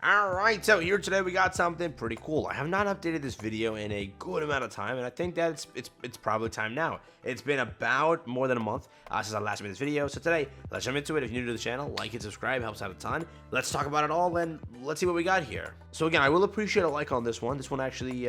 Alright, so here today we got something pretty cool. I have not updated this video in a good amount of time, and I think that it's probably time now. It's been about more than a month since I last made this video, so today, let's jump into it. If you're new to the channel, like and subscribe, helps out a ton. Let's talk about it all, and let's see what we got here. So again, I will appreciate a like on this one. This one actually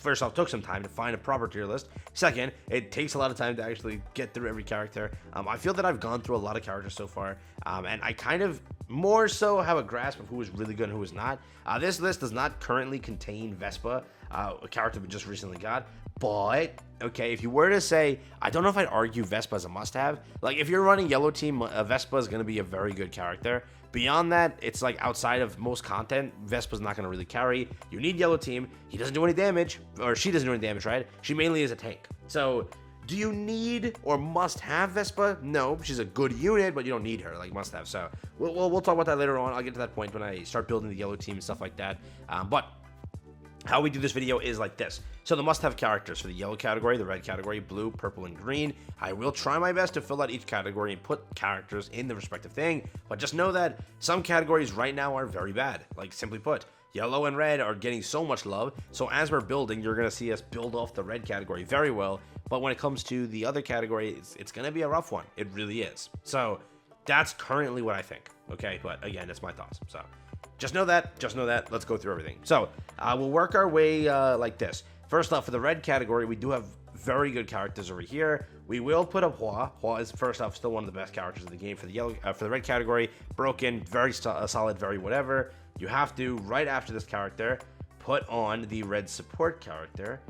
first off took some time to find a proper tier list. Second, it takes a lot of time to actually get through every character. I feel that I've gone through a lot of characters so far, and I kind of more so have a grasp of who is really good and who is not. This list does not currently contain Vespa, a character we just recently got, but okay, if you were to say, I don't know if I'd argue Vespa as a must-have. Like, if you're running yellow team, Vespa is going to be a very good character. Beyond that, it's like outside of most content, Vespa's not going to really carry. You need yellow team. He doesn't do any damage, or she doesn't do any damage, right? She mainly is a tank. So, do you need or must have Vespa? No, she's a good unit, but you don't need her, like must have. So, we'll talk about that later on. I'll get to that point when I start building the yellow team and stuff like that. But how we do this video is like this. So the must-have characters for the yellow category, the red category, blue, purple, and green. I will try my best to fill out each category and put characters in the respective thing, but just know that some categories right now are very bad. Like, simply put, yellow and red are getting so much love, so as we're building, you're going to see us build off the red category very well, but when it comes to the other category, it's going to be a rough one. It really is. So that's currently what I think, okay? But again, that's my thoughts, so just know that, let's go through everything. So, we'll work our way like this. First off, for the red category, we do have very good characters over here. We will put up Hua. Hua is, first off, still one of the best characters in the game. For the yellow, for the red category, broken, very solid, very whatever. You have to, right after this character, put on the red support character,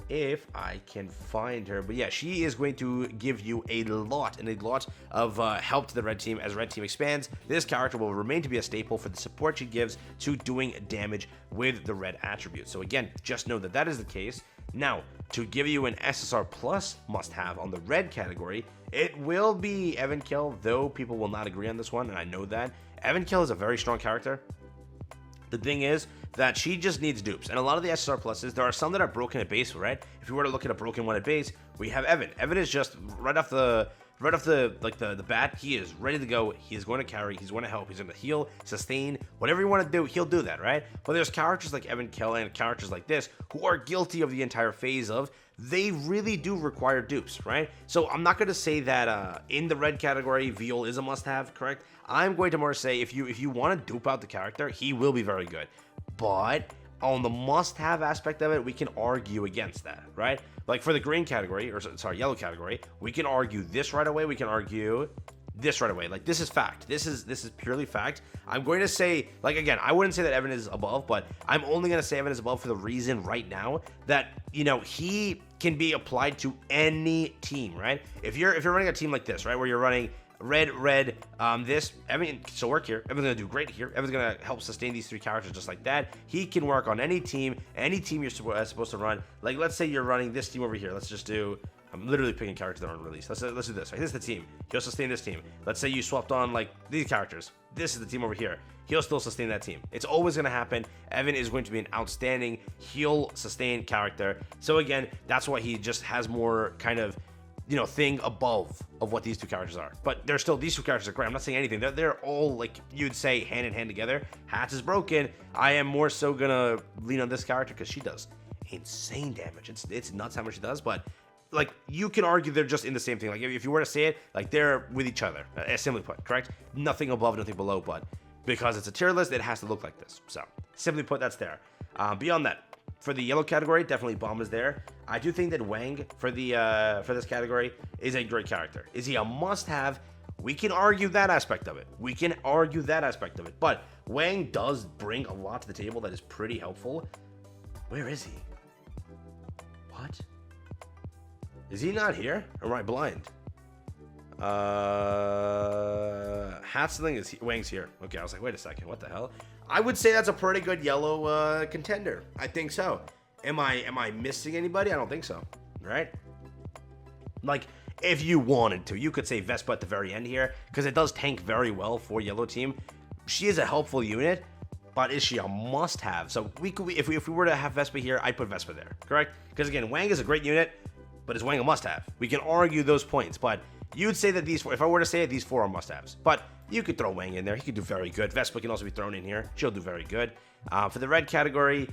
if I can find her. But yeah, she is going to give you a lot of help to the red team as red team expands. This character will remain to be a staple for the support she gives to doing damage with the red attribute. So again, just know that that is the case. Now, to give you an SSR plus must-have on the red category, it will be Evankhell, though people will not agree on this one, and I know that. Evankhell is a very strong character. The thing is that she just needs dupes, and a lot of the SSR pluses, there are some that are broken at base, right? If you were to look at a broken one at base, we have Evan. Evan is just right off the bat, he is ready to go. He is going to carry, he's going to help, he's going to heal, sustain, whatever you want to do, he'll do that, right? But there's characters like Evankhell and characters like this who are guilty of the entire phase of they really do require dupes, right? So I'm not going to say that in the red category, Viol is a must-have, correct? I'm going to more say if you want to dupe out the character, he will be very good. But on the must-have aspect of it, we can argue against that, right? Like for the green category, or sorry, yellow category, we can argue this right away. We can argue this right away. Like, this is fact. This is purely fact. I'm going to say, like, again, I wouldn't say that Evan is above, but I'm only going to say Evan is above for the reason right now that, you know, he can be applied to any team, right? If you're running a team like this, right, where you're running red, this, Evan can work here. Evan's gonna do great here. Evan's gonna help sustain these three characters just like that. He can work on any team you're supposed to run. Like, let's say you're running this team over here. Let's just do, I'm literally picking characters that aren't released. Let's do this, right? This is the team. He'll sustain this team. Let's say you swapped on, like, these characters. This is the team over here. He'll still sustain that team. It's always going to happen. Evan is going to be an outstanding heal sustain character. So again, that's why he just has more kind of, you know, thing above of what these two characters are. But they're still, these two characters are great. I'm not saying anything. They're all, like, you'd say hand in hand together. Hats is broken. I am more so gonna lean on this character because she does insane damage. It's nuts how much she does, but like, you can argue they're just in the same thing. Like, if you were to say it, like, they're with each other, simply put, correct? Nothing above, nothing below, but because it's a tier list, it has to look like this. So, simply put, that's there. Beyond that, for the yellow category, definitely Bomb is there. I do think that Wang, for this category, is a great character. Is he a must-have? We can argue that aspect of it. But Wang does bring a lot to the table that is pretty helpful. Where is he? What? Is he not here? Or am I blind? Hatsling is Wang's here. Okay, I was like, wait a second, what the hell? I would say that's a pretty good yellow contender. I think so. Am I missing anybody? I don't think so. Right? Like, if you wanted to, you could say Vespa at the very end here, because it does tank very well for yellow team. She is a helpful unit, but is she a must-have? So if we were to have Vespa here, I'd put Vespa there, correct? Because again, Wang is a great unit, but is Wang a must-have? We can argue those points, but you'd say that these four, if I were to say it, these four are must-haves. But you could throw Wang in there. He could do very good. Vespa can also be thrown in here. She'll do very good. For the red category,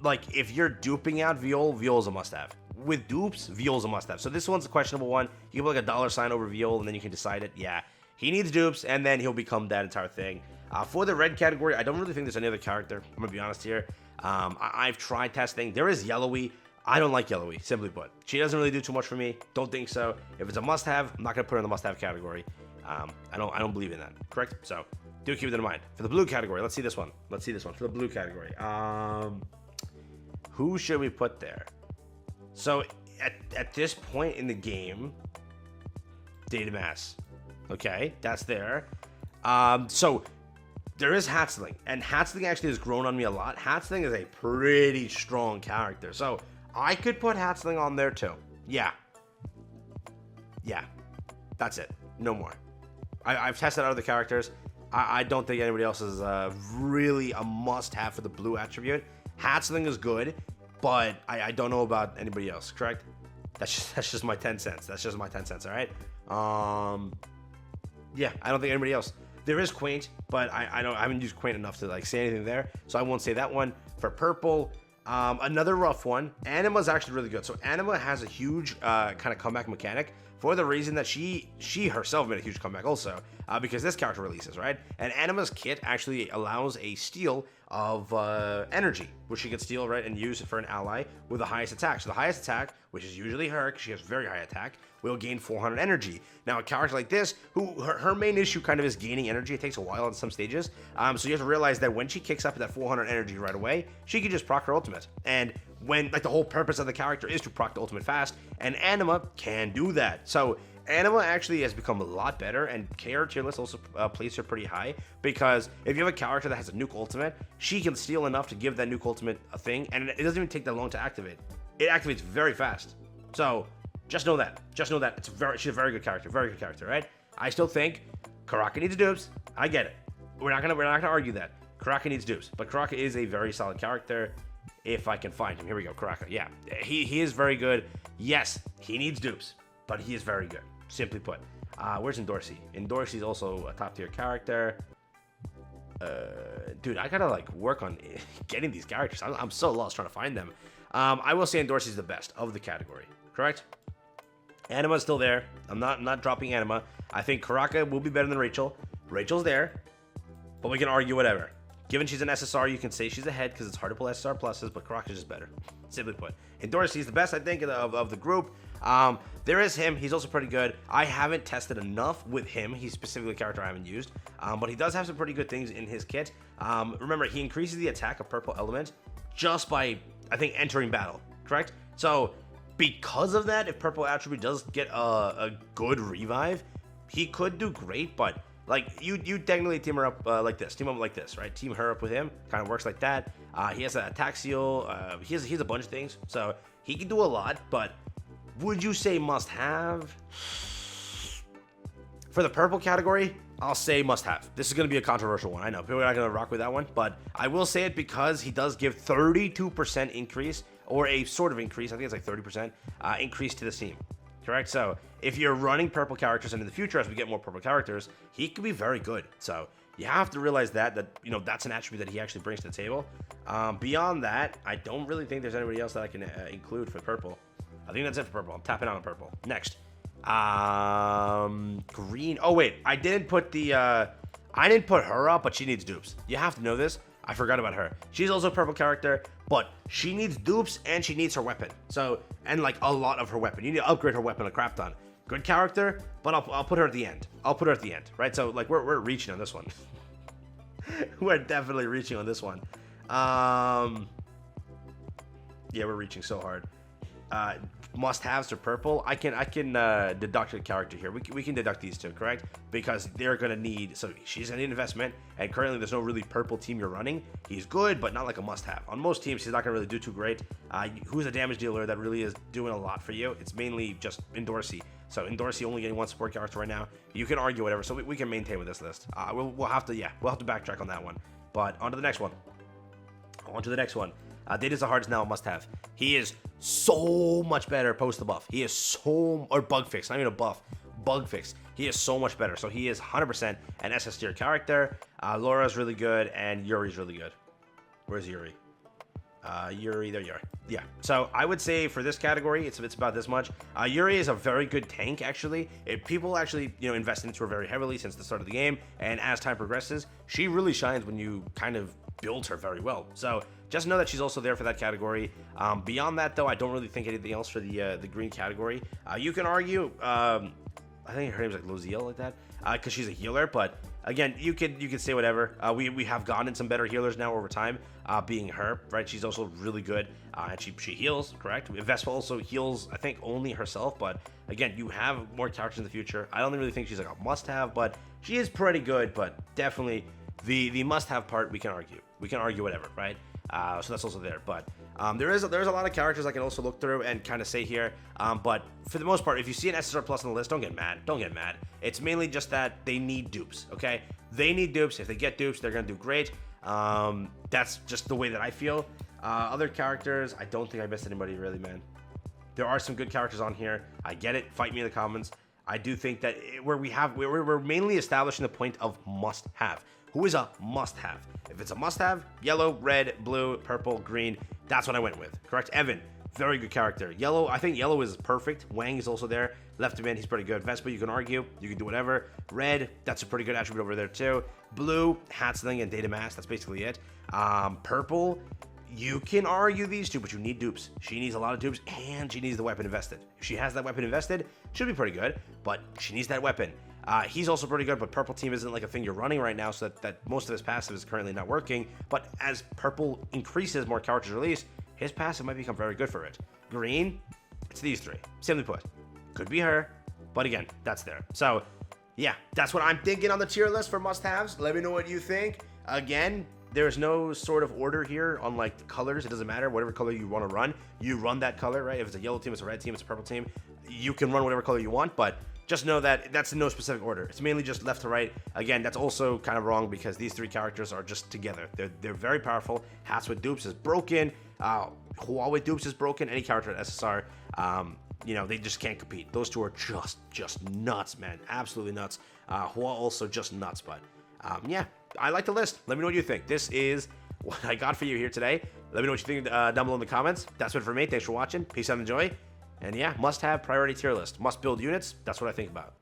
like, if you're duping out Viol, Viol's a must-have. With dupes, Viol's a must-have. So this one's a questionable one. You can put like a $ over Viol, and then you can decide it. Yeah, he needs dupes, and then he'll become that entire thing. For the red category, I don't really think there's any other character. I'm going to be honest here. I've tried testing. There is Yellowy. I don't like Yellowy, simply put. She doesn't really do too much for me. Don't think so. If it's a must-have, I'm not going to put her in the must-have category. I don't believe in that. Correct? So do keep that in mind. For the blue category, let's see this one. For the blue category. Who should we put there? So at this point in the game, Data Mass. Okay, that's there. So there is Hatzling, and Hatzling actually has grown on me a lot. Hatzling is a pretty strong character, so I could put Hatzling on there too. Yeah, that's it. No more. I've tested out other characters. I don't think anybody else is really a must-have for the blue attribute. Hatzling is good, but I don't know about anybody else. Correct? That's just my 10 cents. That's just my 10 cents. All right. Yeah, I don't think anybody else. There is Quaint, but I haven't used Quaint enough to like say anything there, so I won't say that one. For purple, another rough one. Anima's actually really good. So Anima has a huge kind of comeback mechanic for the reason that she herself made a huge comeback also, because this character releases, right? And Anima's kit actually allows a steal of energy, which she can steal, right, and use it for an ally with the highest attack. So the highest attack, which is usually her, because she has very high attack, will gain 400 energy. Now, a character like this, who her main issue kind of is gaining energy. It takes a while on some stages. So you have to realize that when she kicks up that 400 energy right away, she can just proc her ultimate. And when, like, the whole purpose of the character is to proc the ultimate fast, and Anima can do that. So Anima actually has become a lot better, and KR tier list also places her pretty high, because if you have a character that has a nuke ultimate, she can steal enough to give that nuke ultimate a thing, and it doesn't even take that long to activate. It activates very fast. So just know that. She's a very good character. Right? I still think Karaka needs dupes. I get it. We're not gonna argue that. Karaka needs dupes, but Karaka is a very solid character. If I can find him, here we go. Karaka. Yeah, he is very good. Yes, he needs dupes, but he is very good. Simply put. Where's Endorsi? Endorsi's also a top tier character. Dude, I gotta like work on getting these characters. I'm so lost trying to find them. I will say Endorsi's the best of the category. Correct? Anima's still there. I'm not dropping Anima. I think Karaka will be better than Rachel. Rachel's there, but we can argue whatever. Given she's an SSR, you can say she's ahead because it's hard to pull SSR pluses, but Karaka's just better. Simply put. Endorsi's the best, I think, of the group. There is him. He's also pretty good. I haven't tested enough with him. He's specifically a character I haven't used, but he does have some pretty good things in his kit. Remember, he increases the attack of purple element just by, I think, entering battle. Correct? So because of that, if purple attribute does get a good revive, he could do great, but like you technically team her up like this, right? Team her up with him, kind of works like that. He has an attack seal. He has a bunch of things, so he can do a lot. But would you say must have? For the purple category, I'll say must have. This is going to be a controversial one. I know people are not going to rock with that one, but I will say it because he does give 32% increase, or a sort of increase. I think it's like 30% increase to the team. Correct? So if you're running purple characters, and in the future, as we get more purple characters, he could be very good. So you have to realize that that's an attribute that he actually brings to the table. Beyond that, I don't really think there's anybody else that I can include for purple. I think that's it for purple. I'm tapping out on purple. Next. Green. Oh, wait. I didn't put her up, but she needs dupes. You have to know this. I forgot about her. She's also a purple character, but she needs dupes and she needs her weapon. So, and like a lot of her weapon. You need to upgrade her weapon a crap ton. Good character, but I'll put her at the end. Right? So, like, we're reaching on this one. We're definitely reaching on this one. Yeah, we're reaching so hard. Must-haves for purple. I can deduct a character here. We can deduct these two, correct? Because they're gonna need. So she's gonna need investment, and currently there's no really purple team you're running. He's good, but not like a must-have. On most teams, he's not gonna really do too great. Who's a damage dealer that really is doing a lot for you? It's mainly just Endorsi. So Endorsi only getting one support character right now. You can argue whatever, so we can maintain with this list. We'll have to backtrack on that one. But on to the next one. Data Zahar is now a must-have. He is so much better post the buff. He is or bug fix, not even a buff. bug fixed. He is so much better. So he is 100% an SS tier character. Laura's really good, and Yuri's really good. Where's Yuri? Yuri, there you are. Yeah, so I would say for this category, it's about this much. Yuri is a very good tank, actually. People actually, invest into her very heavily since the start of the game, and as time progresses, she really shines when you kind of build her very well. So just know that she's also there for that category. Beyond that, though, I don't really think anything else for the green category. You can argue, I think her name's like Loziel, like that, because she's a healer, but again, you could say whatever. We have gotten some better healers now over time, being her, right? She's also really good, and she heals, correct? Vespa also heals, I think, only herself, but again, you have more characters in the future. I don't really think she's like a must-have, but she is pretty good, but definitely the must-have part, we can argue whatever, right? So that's also there, but there's a lot of characters I can also look through and kind of say here, but for the most part, if you see an SSR plus on the list, don't get mad. It's mainly just that they need dupes, okay? They need dupes. If they get dupes, they're gonna do great. That's just the way that I feel. Other characters, I don't think I missed anybody really, man. There are some good characters on here. I get it. Fight me in the comments. I do think that we're mainly establishing the point of must-have. Who is a must-have? If it's a must-have, yellow, red, blue, purple, green, that's what I went with, correct? Evan, very good character. Yellow, I think yellow is perfect. Wang is also there. Left of man, he's pretty good. Vespa, you can argue. You can do whatever. Red, that's a pretty good attribute over there too. Blue, Hatsling and Data Mask, that's basically it. Purple, you can argue these two, but you need dupes. She needs a lot of dupes, and she needs the weapon invested. If she has that weapon invested, she'll be pretty good, but she needs that weapon. He's also pretty good, but purple team isn't like a thing you're running right now, so that most of his passive is currently not working. But as purple increases, more characters release, his passive might become very good for it. Green, it's these three. Simply put, could be her, but again, that's there. So yeah, that's what I'm thinking on the tier list for must-haves. Let me know what you think. Again, there's no sort of order here on like the colors. It doesn't matter. Whatever color you want to run, you run that color, right? If it's a yellow team, it's a red team, it's a purple team, you can run whatever color you want, but just know that that's in no specific order. It's mainly just left to right. Again, that's also kind of wrong because these three characters are just together. They're very powerful. Hats with dupes is broken. Hua with dupes is broken. Any character at SSR, they just can't compete. Those two are just nuts, man. Absolutely nuts. Hua also just nuts, but yeah, I like the list. Let me know what you think. This is what I got for you here today. Let me know what you think down below in the comments. That's it for me. Thanks for watching. Peace out and enjoy. And yeah, must have priority tier list. Must build units. That's what I think about.